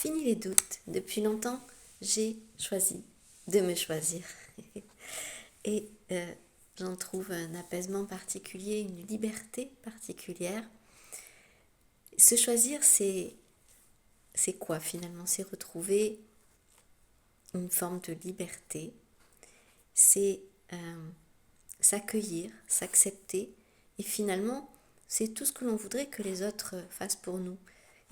Fini les doutes. Depuis longtemps, j'ai choisi de me choisir. Et j'en trouve un apaisement particulier, une liberté particulière. Se choisir, c'est quoi finalement? C'est retrouver une forme de liberté. C'est s'accueillir, s'accepter. Et finalement, c'est tout ce que l'on voudrait que les autres fassent pour nous.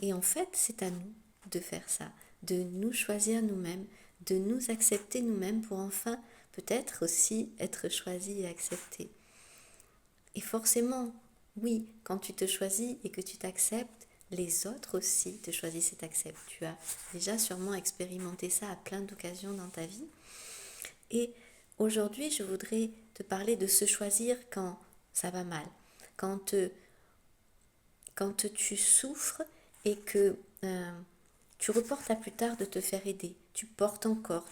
Et en fait, c'est à nous de faire ça, de nous choisir nous-mêmes, de nous accepter nous-mêmes pour enfin peut-être aussi être choisis et acceptés. Et forcément, oui, quand tu te choisis et que tu t'acceptes, les autres aussi te choisissent et t'acceptent. Tu as déjà sûrement expérimenté ça à plein d'occasions dans ta vie. Et aujourd'hui, je voudrais te parler de se choisir quand ça va mal, quand tu souffres et que tu reportes à plus tard de te faire aider. Tu portes encore.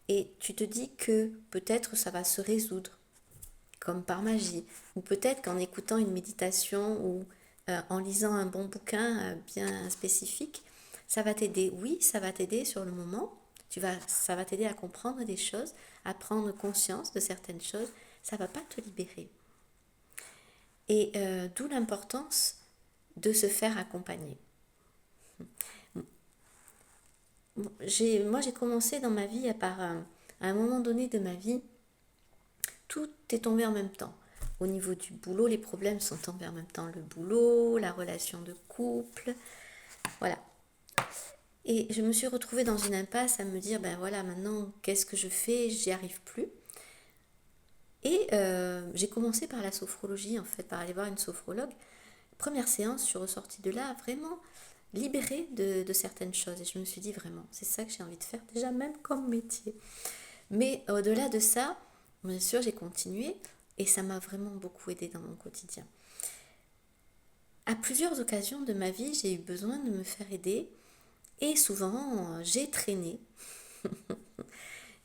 Et tu te dis que peut-être ça va se résoudre, comme par magie. Ou peut-être qu'en écoutant une méditation ou en lisant un bon bouquin bien spécifique, ça va t'aider. Oui, ça va t'aider sur le moment. Ça va t'aider à comprendre des choses, à prendre conscience de certaines choses. Ça ne va pas te libérer. Et d'où l'importance de se faire accompagner. Moi, j'ai commencé dans ma vie à un moment donné de ma vie, tout est tombé en même temps. Au niveau du boulot, les problèmes sont tombés en même temps. Le boulot, la relation de couple, voilà. Et je me suis retrouvée dans une impasse à me dire, ben voilà, maintenant, qu'est-ce que je fais? J'y arrive plus. Et j'ai commencé par la sophrologie, en fait, par aller voir une sophrologue. Première séance, je suis ressortie de là vraiment libérée de certaines choses. Et je me suis dit vraiment, c'est ça que j'ai envie de faire, déjà même comme métier. Mais au-delà de ça, bien sûr, j'ai continué et ça m'a vraiment beaucoup aidé dans mon quotidien. À plusieurs occasions de ma vie, j'ai eu besoin de me faire aider et souvent, j'ai traîné.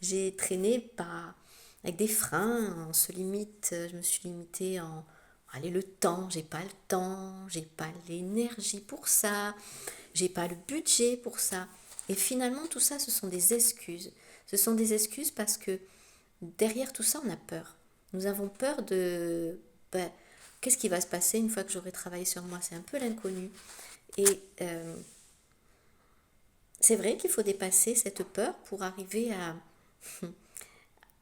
J'ai traîné avec des freins, on se limite, je me suis limitée en allez, le temps, j'ai pas le temps, j'ai pas l'énergie pour ça, j'ai pas le budget pour ça. Et finalement, tout ça, ce sont des excuses. Ce sont des excuses parce que derrière tout ça, on a peur. Nous avons peur de qu'est-ce qui va se passer une fois que j'aurai travaillé sur moi. C'est un peu l'inconnu. Et c'est vrai qu'il faut dépasser cette peur pour arriver à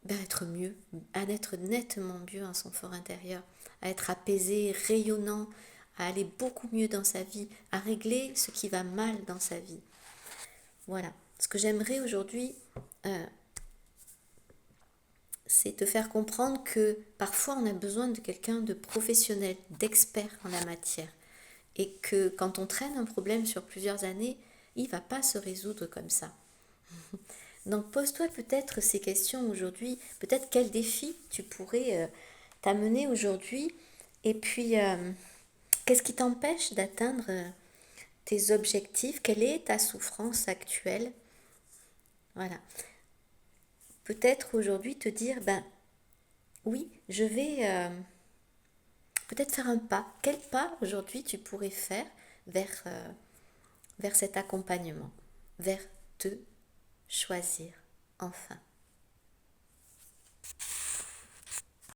être mieux, à être nettement mieux en son fort intérieur, à être apaisé, rayonnant, à aller beaucoup mieux dans sa vie, à régler ce qui va mal dans sa vie. Voilà. Ce que j'aimerais aujourd'hui, c'est te faire comprendre que parfois on a besoin de quelqu'un de professionnel, d'expert en la matière. Et que quand on traîne un problème sur plusieurs années, il ne va pas se résoudre comme ça. Donc pose-toi peut-être ces questions aujourd'hui, peut-être quel défi tu pourrais t'amener aujourd'hui, et puis qu'est-ce qui t'empêche d'atteindre tes objectifs, quelle est ta souffrance actuelle. Voilà. Peut-être aujourd'hui te dire, oui, je vais peut-être faire un pas. Quel pas aujourd'hui tu pourrais faire vers cet accompagnement, vers te choisir enfin.